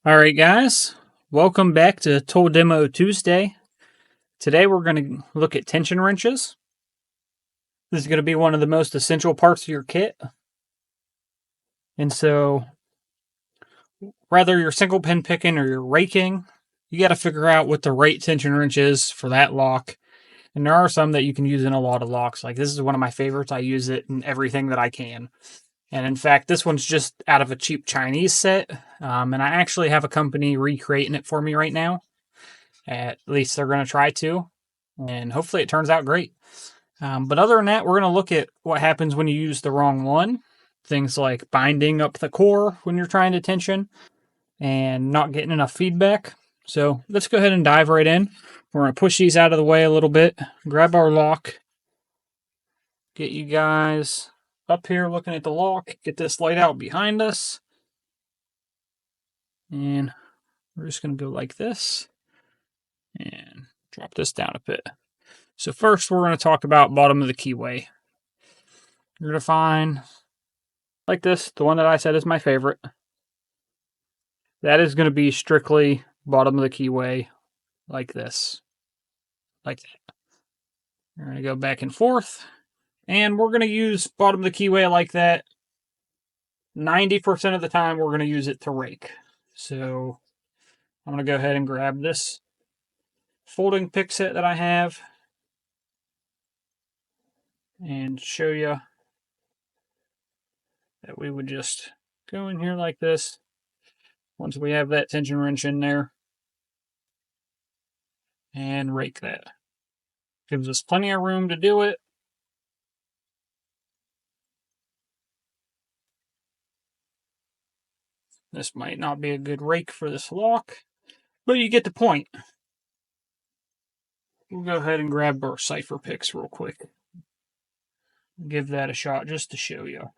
Alright guys, welcome back to Tool Demo Tuesday. Today we're going to look at tension wrenches. This is going to be one of the most essential parts of your kit. And so, whether you're single pin picking or you're raking, you got to figure out what the right tension wrench is for that lock. And there are some that you can use in a lot of locks. Like this is one of my favorites. I use it in everything that I can. And in fact, this one's just out of a cheap Chinese set. And I actually have a company recreating it for me right now. At least they're going to try to. And hopefully it turns out great. But other than that, we're going to look at what happens when you use the wrong one. Things like binding up the core when you're trying to tension and not getting enough feedback. So let's go ahead and dive right in. We're going to push these out of the way a little bit. Grab our lock. Get you guys up here looking at the lock. Get this light out behind us. And we're just going to go like this. And drop this down a bit. So first we're going to talk about bottom of the keyway. You're going to find, like this, the one that I said is my favorite. That is going to be strictly bottom of the keyway, like this. Like that. We're going to go back and forth. And we're going to use bottom of the keyway like that. 90% of the time we're going to use it to rake. So I'm going to go ahead and grab this folding pick set that I have and show you that we would just go in here like this. Once we have that tension wrench in there, and rake that. Gives us plenty of room to do it. This might not be a good rake for this lock, but you get the point. We'll go ahead and grab our cipher picks real quick. Give that a shot just to show you.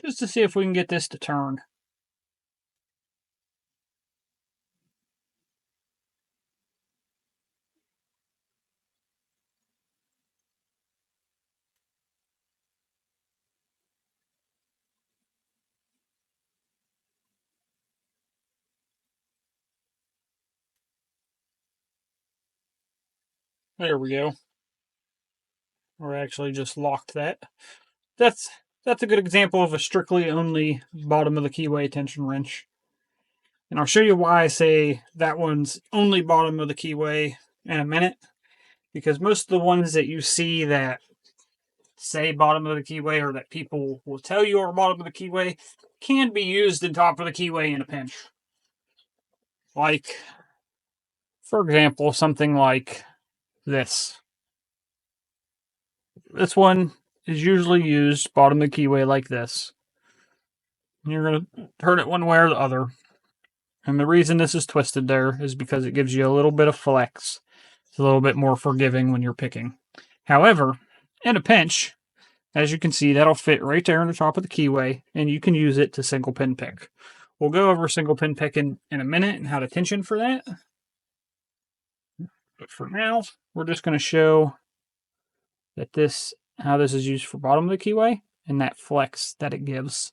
Just to see if we can get this to turn. There we go. We're actually just locked that. That's a good example of a strictly only bottom of the keyway tension wrench. And I'll show you why I say that one's only bottom of the keyway in a minute. Because most of the ones that you see that say bottom of the keyway or that people will tell you are bottom of the keyway can be used in top of the keyway in a pinch. Like, for example, something like this. This one is usually used bottom of the keyway like this. You're going to turn it one way or the other. And the reason this is twisted there is because it gives you a little bit of flex. It's a little bit more forgiving when you're picking. However, in a pinch, as you can see, that'll fit right there on the top of the keyway, and you can use it to single pin pick. We'll go over single pin picking in a minute and how to tension for that. But for now, we're just going to show that how this is used for bottom of the keyway and that flex that it gives.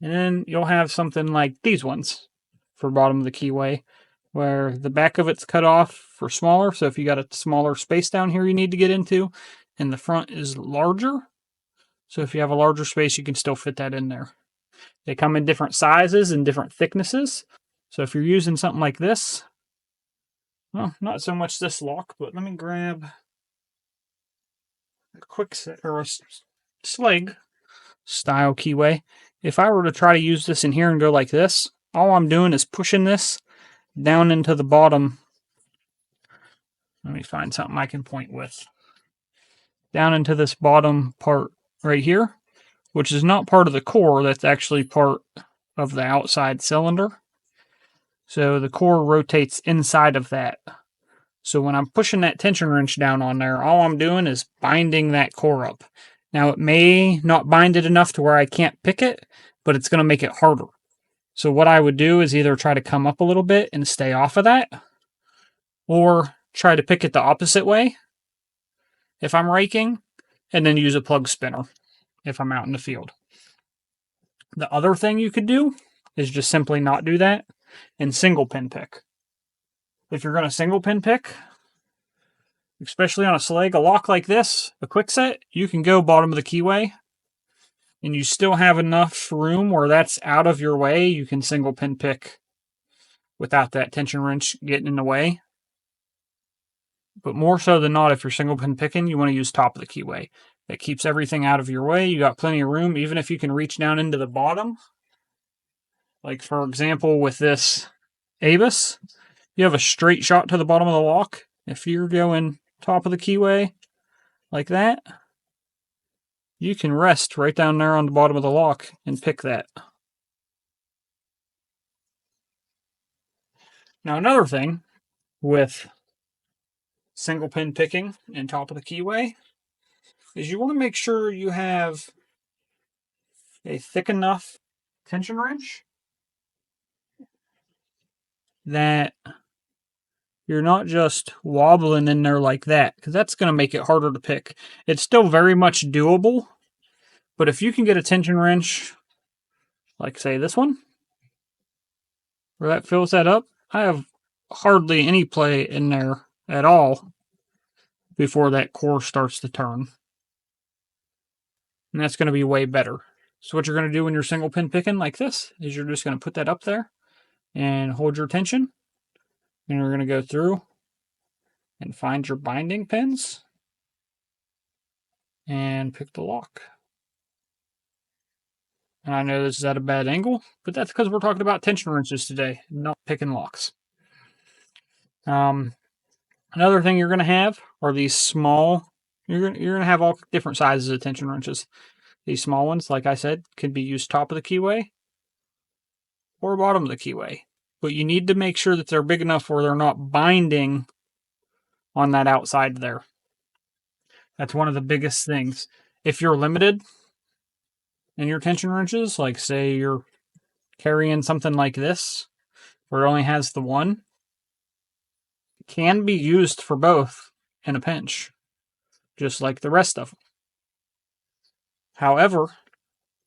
And then you'll have something like these ones for bottom of the keyway, where the back of it's cut off for smaller. So if you got a smaller space down here you need to get into, and the front is larger. So if you have a larger space, you can still fit that in there. They come in different sizes and different thicknesses. So if you're using something like this, well, not so much this lock, but let me grab a quick set or a Slag style keyway. If I were to try to use this in here and go like this, all I'm doing is pushing this down into the bottom. Let me find something I can point with. Down into this bottom part right here, which is not part of the core, that's actually part of the outside cylinder. So the core rotates inside of that. So when I'm pushing that tension wrench down on there, all I'm doing is binding that core up. Now it may not bind it enough to where I can't pick it, but it's going to make it harder. So what I would do is either try to come up a little bit and stay off of that, or try to pick it the opposite way if I'm raking, and then use a plug spinner if I'm out in the field. The other thing you could do is just simply not do that and single pin pick. If you're going to single pin pick, especially on a lock like this, a quick set, you can go bottom of the keyway and you still have enough room where that's out of your way. You can single pin pick without that tension wrench getting in the way. But more so than not, if you're single pin picking, you want to use top of the keyway. That keeps everything out of your way. You got plenty of room, even if you can reach down into the bottom. Like, for example, with this Avis, you have a straight shot to the bottom of the lock. If you're going top of the keyway like that, you can rest right down there on the bottom of the lock and pick that. Now, another thing with single pin picking and top of the keyway is you want to make sure you have a thick enough tension wrench that you're not just wobbling in there like that, because that's going to make it harder to pick. It's still very much doable, but if you can get a tension wrench like, say, this one, where that fills that up, I have hardly any play in there at all before that core starts to turn. And that's going to be way better. So what you're going to do when you're single pin picking like this is you're just going to put that up there and hold your tension. And you're going to go through and find your binding pins and pick the lock. And I know this is at a bad angle, but that's because we're talking about tension wrenches today, not picking locks. Another thing you're going to have are these small, you're going to have all different sizes of tension wrenches. These small ones, like I said, can be used top of the keyway or bottom of the keyway. But you need to make sure that they're big enough where they're not binding on that outside there. That's one of the biggest things. If you're limited in your tension wrenches, like say you're carrying something like this, where it only has the one, it can be used for both in a pinch, just like the rest of them. However,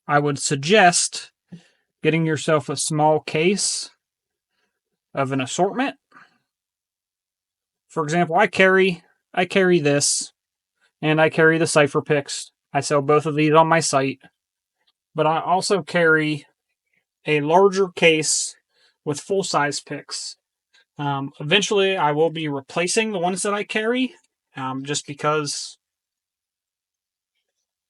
I would suggest getting yourself a small case of an assortment. For example, I carry this, and I carry the cipher picks. I sell both of these on my site, but I also carry a larger case with full-size picks. Eventually, I will be replacing the ones that I carry, just because,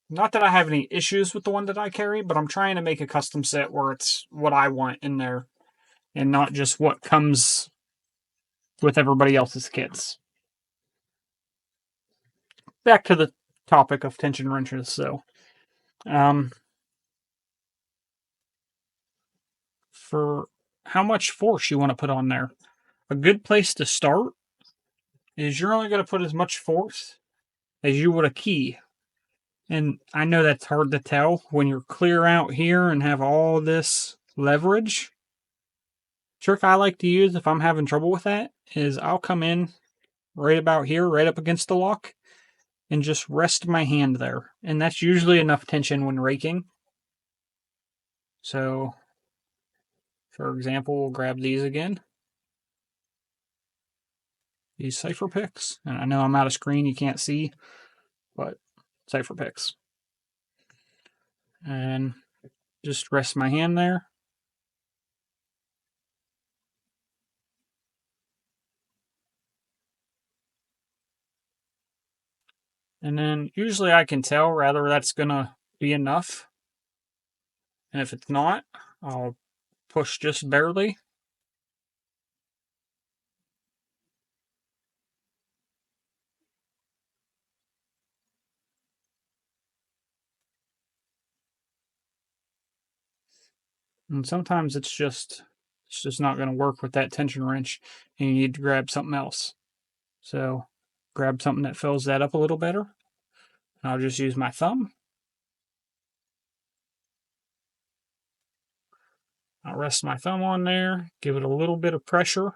not that I have any issues with the one that I carry, but I'm trying to make a custom set where it's what I want in there and not just what comes with everybody else's kits. Back to the topic of tension wrenches, so for how much force you want to put on there, a good place to start is you're only going to put as much force as you would a key. And I know that's hard to tell when you're clear out here and have all this leverage. Trick I like to use if I'm having trouble with that is I'll come in right about here, right up against the lock, and just rest my hand there. And that's usually enough tension when raking. So, for example, we'll grab these again. These cipher picks. And I know I'm out of screen, you can't see, but cipher picks. And just rest my hand there. And then usually I can tell whether that's going to be enough. And if it's not, I'll push just barely. And sometimes it's just not going to work with that tension wrench and you need to grab something else. So grab something that fills that up a little better. And I'll just use my thumb. I'll rest my thumb on there, give it a little bit of pressure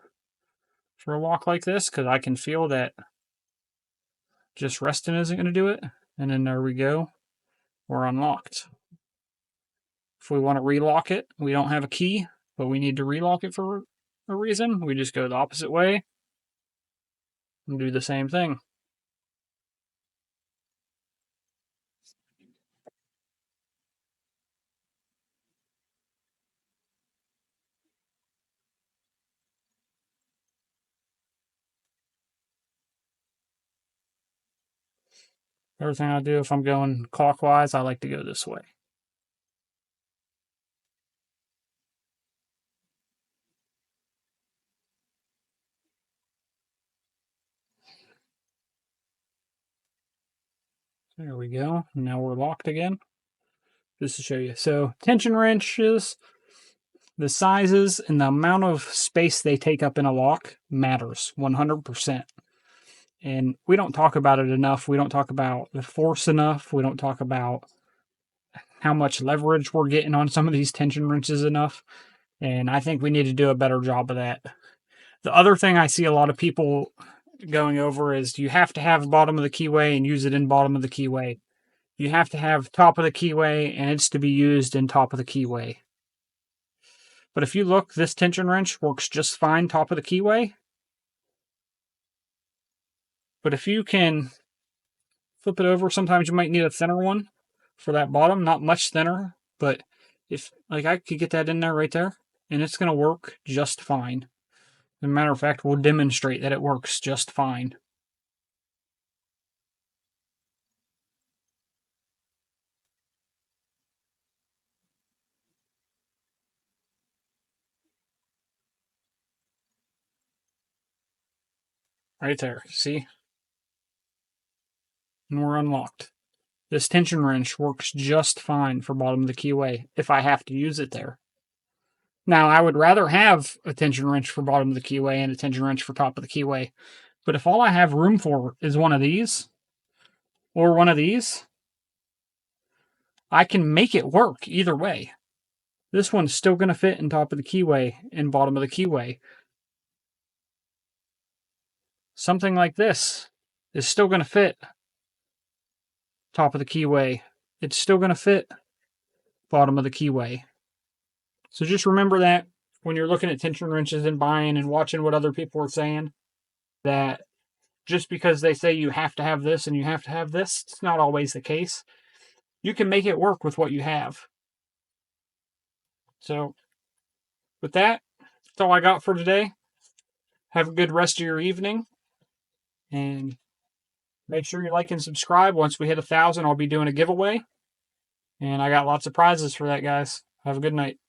for a lock like this, because I can feel that just resting isn't going to do it. And then there we go. We're unlocked. If we want to relock it, we don't have a key, but we need to relock it for a reason. We just go the opposite way and do the same thing. Everything I do, if I'm going clockwise, I like to go this way. There we go. Now we're locked again. Just to show you. So tension wrenches, the sizes and the amount of space they take up in a lock matters 100%. And we don't talk about it enough. We don't talk about the force enough. We don't talk about how much leverage we're getting on some of these tension wrenches enough. And I think we need to do a better job of that. The other thing I see a lot of people going over is you have to have bottom of the keyway and use it in bottom of the keyway. You have to have top of the keyway and it's to be used in top of the keyway. But if you look, this tension wrench works just fine top of the keyway. But if you can flip it over, sometimes you might need a thinner one for that bottom, not much thinner, but if like I could get that in there right there, and it's going to work just fine. As a matter of fact, we'll demonstrate that it works just fine. Right there, see? And we're unlocked. This tension wrench works just fine for bottom of the keyway if I have to use it there. Now, I would rather have a tension wrench for bottom of the keyway and a tension wrench for top of the keyway. But if all I have room for is one of these or one of these, I can make it work either way. This one's still going to fit in top of the keyway and bottom of the keyway. Something like this is still going to fit top of the keyway. It's still going to fit bottom of the keyway. So just remember that when you're looking at tension wrenches and buying and watching what other people are saying, that just because they say you have to have this and you have to have this, it's not always the case. You can make it work with what you have. So with that, that's all I got for today. Have a good rest of your evening. And make sure you like and subscribe. Once we hit 1,000, I'll be doing a giveaway. And I got lots of prizes for that, guys. Have a good night.